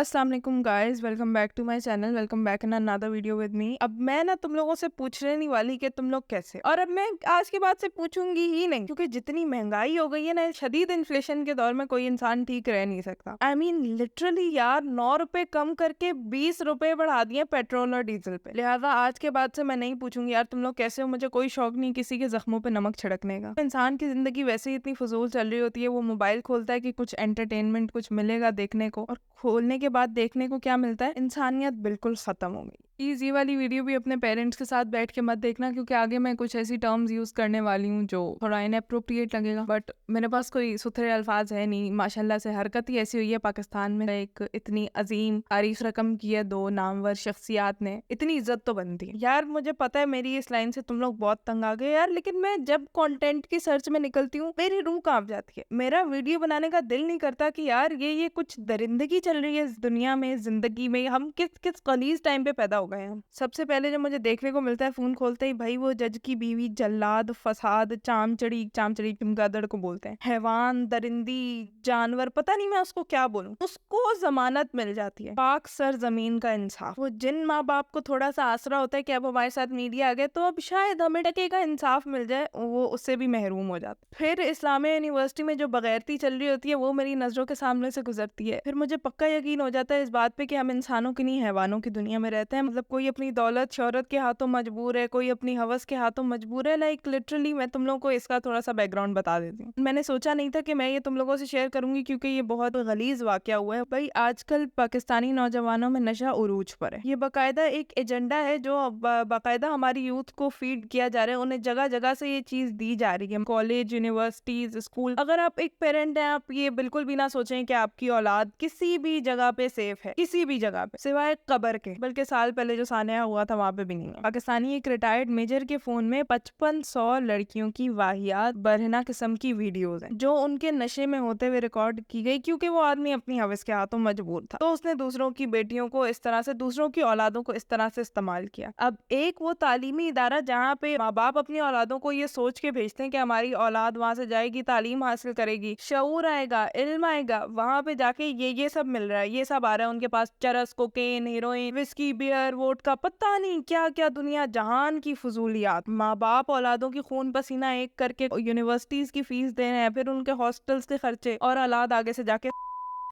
अस्सलाम वालेकुम guys, welcome back to my channel, welcome back in another video with me. अब मैं ना तुम लोगों से पूछने नहीं वाली कि तुम लोग कैसे, और अब मैं आज के बाद से पूछूंगी ही नहीं, क्योंकि जितनी महंगाई हो गई है ना, शदीद इन्फ्लेशन के दौर में कोई इंसान ठीक रह नहीं सकता। आई मीन लिटरली यार, 9 रुपए कम करके 20 रुपए बढ़ा दिए पेट्रोल और डीजल पे। लिहाजा आज के बाद से मैं नहीं पूछूंगी यार तुम लोग कैसे हो। मुझे कोई शौक नहीं किसी के जख्मों पे नमक छिड़कने का। इंसान की जिंदगी वैसे ही इतनी फजूल चल रही होती है, वो मोबाइल खोलता है कि कुछ एंटरटेनमेंट कुछ मिलेगा देखने को, और खोलने के बाद देखने को क्या मिलता है, इंसानियत बिल्कुल खत्म हो गई। प्लीज ये वाली वीडियो भी अपने पेरेंट्स के साथ बैठ के मत देखना, क्योंकि आगे मैं कुछ ऐसी टर्म्स यूज करने वाली हूँ जो थोड़ा इनअप्रोप्रिएट लगेगा, बट मेरे पास कोई सुथरे अल्फाज है नहीं। माशाल्लाह से हरकत ही ऐसी हुई है पाकिस्तान में, एक इतनी अजीम तारीफ रकम की है दो नामवर शख्सियात ने, इतनी इज्जत तो बनती है यार। मुझे पता है मेरी इस लाइन से तुम लोग बहुत तंग आ गए यार, लेकिन मैं जब कंटेंट की सर्च में निकलती हूँ मेरी रूह कांप जाती है। मेरा वीडियो बनाने का दिल नहीं करता कि यार ये कुछ दरिंदगी चल रही है इस दुनिया में, जिंदगी में। हम किस किस कलीज टाइम पे पैदा हो गए हैं। सबसे पहले जो मुझे देखने को मिलता है फोन खोलते ही, भाई वो जज की बीवी, जल्लाद, फसाद, चामचड़ी चमगादड़ को बोलते हैं, हैवान, दरिंदी, जानवर, पता नहीं मैं उसको क्या बोलूं, उसको जमानत मिल जाती है। पाक सर जमीन का इंसाफ। वो जिन माँ बाप को थोड़ा सा आसरा होता है कि अब हमारे साथ मीडिया आ गया तो अब शायद हमें टके का इंसाफ मिल जाए, वो उससे भी महरूम हो जाता। फिर इस्लामिया यूनिवर्सिटी में जो बगैरती चल रही होती है वो मेरी नजरों के सामने से गुजरती है। फिर मुझे पक्का यकीन हो जाता है इस बात पे कि हम इंसानों की नहीं हैवानों की दुनिया में रहते हैं। मतलब कोई अपनी दौलत शोहरत के हाथों मजबूर है, कोई अपनी हवस के हाथों मजबूर है। लाइक लिटरली मैं तुम लोगों को इसका थोड़ा सा बैकग्राउंड बता देती हूँ। मैंने सोचा नहीं था कि मैं ये तुम लोगों से शेयर करूंगी, क्योंकि ये बहुत गलीज वाकया हुआ है। भाई आजकल पाकिस्तानी नौजवानों में नशा उरूज पर है। ये बाकायदा एक एजेंडा है जो बाकायदा हमारी यूथ को फीड किया जा रहा है। उन्हें जगह जगह से ये चीज दी जा रही है, कॉलेज, यूनिवर्सिटीज, स्कूल। अगर आप एक पेरेंट हैं, आप ये बिल्कुल भी ना सोचें कि आपकी औलाद किसी भी जगह पे सेफ है, किसी भी जगह पे सिवाय कब्र के। बल्कि साल पहले जो सानिया हुआ था वहां पे भी नहीं है। पाकिस्तानी एक रिटायर्ड मेजर के फोन में 5500 लड़कियों की वाहियात बरहना किस्म की वीडियोस हैं, जो उनके नशे में होते हुए रिकॉर्ड की गई, क्योंकि वो आदमी अपनी हवस के हाथों मजबूर था। तो उसने दूसरों की बेटियों को इस तरह से, दूसरों की औलादों को इस तरह से इस्तेमाल किया। अब एक वो तालीमी इदारा जहाँ पे माँ बाप अपनी औलादों को ये सोच के भेजते हैं कि हमारी औलाद वहां से जाएगी, तालीम हासिल करेगी, शऊर आएगा, इल्म आएगा, वहां पे जाके ये सब मिल रहा है, ये सब आ रहा है उनके पास, चरस, cocaine, heroin, whisky, beer, vodka, पता नहीं क्या क्या दुनिया जहान की फजूलियात। माँ बाप औलादों की खून पसीना एक करके यूनिवर्सिटीज की फीस दे रहे हैं, फिर उनके हॉस्टल्स के खर्चे, और औलाद आगे से जाके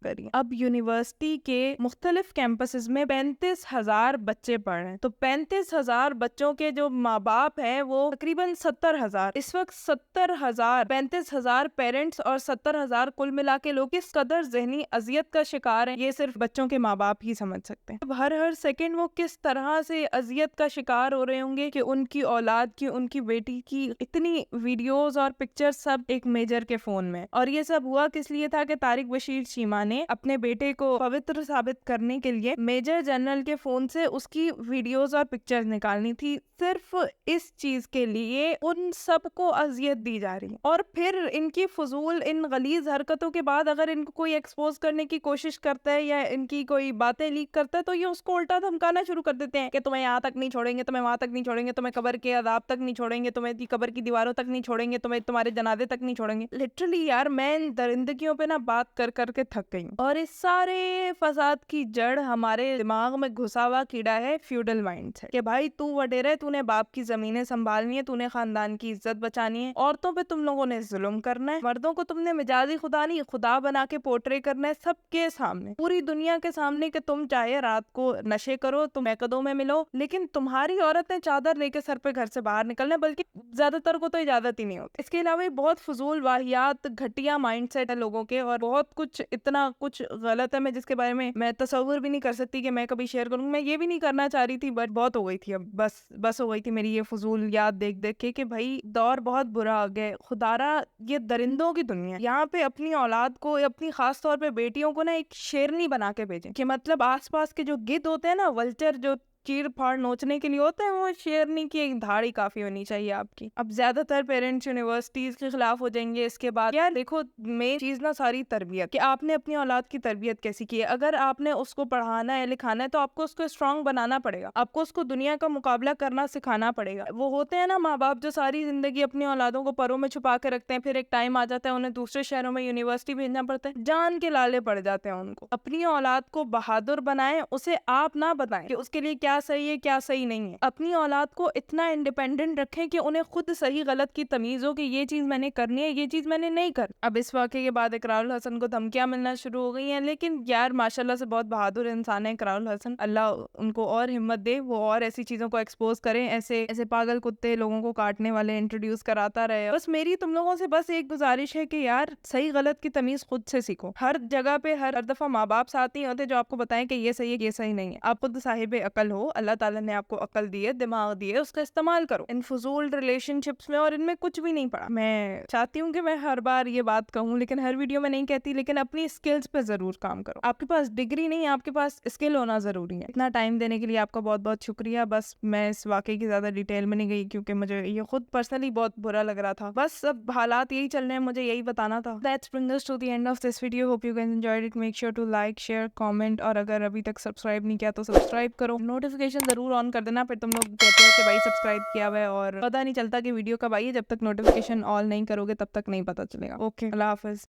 करी। अब यूनिवर्सिटी के मुख्तलिफ कैंपसेस में 35,000 बच्चे पढ़ रहे हैं, तो 35,000 बच्चों के जो माँ बाप हैं वो तकरीबन 70,000, इस वक्त 70,000, 35,000 पेरेंट्स और 70,000 कुल मिला के लोग किस कदर जहनी अजियत का शिकार हैं, ये सिर्फ बच्चों के माँ बाप ही समझ सकते हैं। अब हर सेकंड वो किस तरह से अजियत का शिकार हो रहे होंगे कि उनकी औलाद की, उनकी बेटी की इतनी वीडियोस और पिक्चर्स सब एक मेजर के फोन में। और ये सब हुआ किस लिए था कि तारिक बशीर चीमा ने अपने बेटे को पवित्र साबित करने के लिए मेजर जनरल के फोन से उसकी वीडियोस और पिक्चर्स निकालनी थी। सिर्फ इस चीज के लिए उन सबको अजियत दी जा रही है। और फिर इनकी फजूल, इन गलीज हरकतों के बाद अगर इनको कोई एक्सपोज करने की कोशिश करता है या इनकी कोई बातें लीक करता है, तो ये उसको उल्टा धमकाना शुरू कर देते हैं कि तुम्हें यहाँ तक नहीं छोड़ेंगे, तुम्हें वहां तक नहीं छोड़ेंगे, तुम्हें कब्र के अदाब तक नहीं छोड़ेंगे, तुम्हें कब्र की दीवारों तक नहीं छोड़ेंगे, तुम्हें तुम्हारे जनाजे तक नहीं छोड़ेंगे। लिटरली यार मैं इन दरिंदगियों पे ना बात कर करके थक गई हूँ। और इस सारे फसाद की जड़ हमारे दिमाग में घुसा हुआ कीड़ा है, फ्यूडल माइंडसेट, कि भाई तू वडेरे, तूने बाप की जमीनें संभालनी है, तूने खानदान की इज्जत बचानी है, औरतों पे तुम लोगों ने जुल्म करना है, मर्दों को तुमने मिजाजी खुदा नहीं खुदा बना के पोर्ट्रे करना है सबके सामने, पूरी दुनिया के सामने, कि तुम चाहे रात को नशे करो, तुम एकदों में मिलो, लेकिन तुम्हारी औरत ने चादर लेके सर पे घर से बाहर निकलना है, बल्कि ज्यादातर को तो इजाजत ही नहीं होती। इसके अलावा बहुत फजूल वाहियात घटिया माइंडसेट है लोगों के, और बहुत कुछ इतना कुछ गलत है मैं जिसके बारे में मैं तसव्वुर भी नहीं कर सकती कि मैं कभी शेयर करूंगी। मैं ये भी नहीं करना चाह रही थी, बट बहुत हो गई थी, अब बस हो गई थी मेरी ये फजूल याद देख देख के कि भाई दौर बहुत बुरा आ गया। खुदारा ये दरिंदों की दुनिया, यहाँ पे अपनी औलाद को, अपनी खास तौर पे बेटियों को ना एक शेरनी बना के भेजें, कि मतलब आसपास के जो गिद्ध होते हैं ना, वल्चर जो چیر پھاڑ نوچنے کے لیے ہوتا ہے وہ شیرنی کی ایک دھاڑی کافی ہونی چاہیے آپ کی. اب زیادہ تر پیرنٹس یونیورسٹیز کے خلاف ہو جائیں گے اس کے بعد. یار دیکھو مین چیز نا ساری تربیت کہ آپ نے اپنی اولاد کی تربیت کیسی کی ہے. اگر آپ نے اس کو پڑھانا ہے لکھانا ہے تو آپ کو اس کو اسٹرانگ بنانا پڑے گا. آپ کو اس کو دنیا کا مقابلہ کرنا سکھانا پڑے گا. وہ ہوتے ہیں نا ماں باپ جو ساری زندگی اپنی اولادوں کو پروں میں چھپا کے رکھتے ہیں, پھر ایک ٹائم آ جاتا ہے انہیں دوسرے شہروں میں یونیورسٹی بھیجنا پڑتا ہے, جان کے لالے پڑ جاتے ہیں ان کو. اپنی اولاد کو بہادر بنائیں, اسے آپ نہ بتائیں کہ اس کے لیے کیا صحیح ہے کیا صحیح نہیں ہے. اپنی اولاد کو اتنا انڈیپینڈنٹ رکھیں کہ انہیں خود صحیح غلط کی تمیز ہو کہ یہ چیز میں نے کرنی ہے یہ چیز میں نے نہیں کر. اب اس واقعے کے بعد اقرار الحسن کو دھمکیاں ملنا شروع ہو گئی ہیں, لیکن یار ماشاءاللہ سے بہت بہادر انسان ہے اقرار الحسن. اللہ ان کو اور ہمت دے, وہ اور ایسی چیزوں کو ایکسپوز کریں, ایسے پاگل کتے لوگوں کو کاٹنے والے انٹروڈیوس کراتا رہے. بس میری تم لوگوں سے بس ایک گزارش ہے کہ یار صحیح غلط کی تمیز خود سے سیکھو. ہر جگہ پہ ہر دفعہ ماں باپ ساتھ نہیں ہوتے جو آپ کو بتائیں کہ یہ صحیح ہے یہ صحیح نہیں ہے. آپ خود صاحب عقل ہو, اللہ تعالیٰ نے آپ کو عقل دی ہے, دماغ دی ہے, اس کا استعمال کرو. ان فضول ریلیشن شپس میں اور ان میں کچھ بھی نہیں پڑا. میں چاہتی ہوں کہ میں ہر بار یہ بات کہوں لیکن ہر ویڈیو میں نہیں کہتی, لیکن اپنی اسکلز پہ ضرور کام کرو. آپ کے پاس ڈگری نہیں, آپ کے پاس اسکل ہونا ضروری ہے. اتنا ٹائم دینے کے لیے آپ کا بہت بہت شکریہ. بس میں اس واقعے کی زیادہ ڈیٹیل میں نہیں گئی کیونکہ مجھے یہ خود پرسنلی بہت برا لگ رہا تھا. بس اب حالات یہی چل رہے ہیں, مجھے یہی بتانا تھا. That's brings us to the end of this video. Hope you guys enjoyed it. Make sure to like, share, comment, اور اگر ابھی تک سبسکرائب نہیں کیا تو سبسکرائب کرو. نوٹیفیکیشن ضرور آن کر دینا, پھر تم لوگ کہتے ہیں کہ بھائی سبسکرائب کیا ہوا ہے اور پتہ نہیں چلتا کہ ویڈیو کب آئی ہے. جب تک نوٹیفیکیشن آن نہیں کرو گے تب تک نہیں پتہ چلے گا. اوکے, اللہ حافظ.